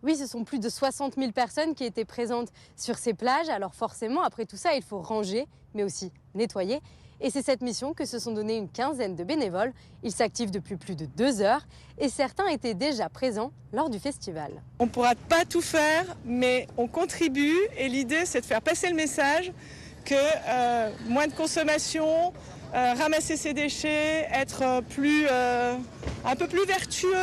Oui, ce sont plus de 60 000 personnes qui étaient présentes sur ces plages. Alors forcément, après tout ça, il faut ranger, mais aussi nettoyer. Et c'est cette mission que se sont donné une quinzaine de bénévoles. Ils s'activent depuis plus de 2 heures et certains étaient déjà présents lors du festival. On ne pourra pas tout faire, mais on contribue et l'idée c'est de faire passer le message que moins de consommation, ramasser ses déchets, être un peu plus vertueux,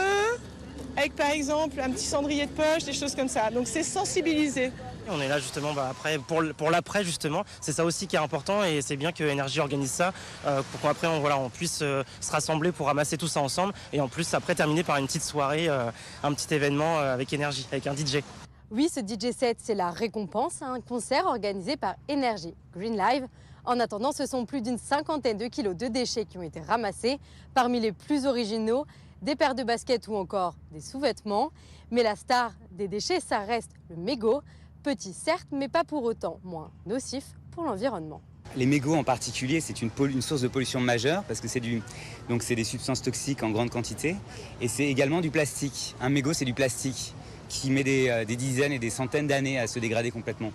avec par exemple un petit cendrier de poche, des choses comme ça. Donc c'est sensibiliser. On est là justement après, pour l'après justement, c'est ça aussi qui est important et c'est bien que Énergie organise ça pour qu'après on puisse se rassembler pour ramasser tout ça ensemble et en plus après terminer par une petite soirée, un petit événement avec Énergie, avec un DJ. Oui, ce DJ set, c'est la récompense à un concert organisé par Énergie Green Live. En attendant, ce sont plus d'une cinquantaine de kilos de déchets qui ont été ramassés. Parmi les plus originaux, des paires de baskets ou encore des sous-vêtements. Mais la star des déchets, ça reste le mégot. Petit certes, mais pas pour autant moins nocif pour l'environnement. Les mégots en particulier, c'est une source de pollution majeure parce que c'est des substances toxiques en grande quantité et c'est également du plastique. Un mégot, c'est du plastique qui met des dizaines et des centaines d'années à se dégrader complètement.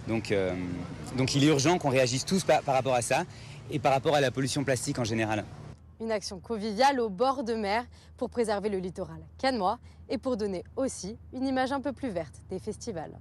Donc il est urgent qu'on réagisse tous par rapport à ça et par rapport à la pollution plastique en général. Une action conviviale au bord de mer pour préserver le littoral cannois et pour donner aussi une image un peu plus verte des festivals.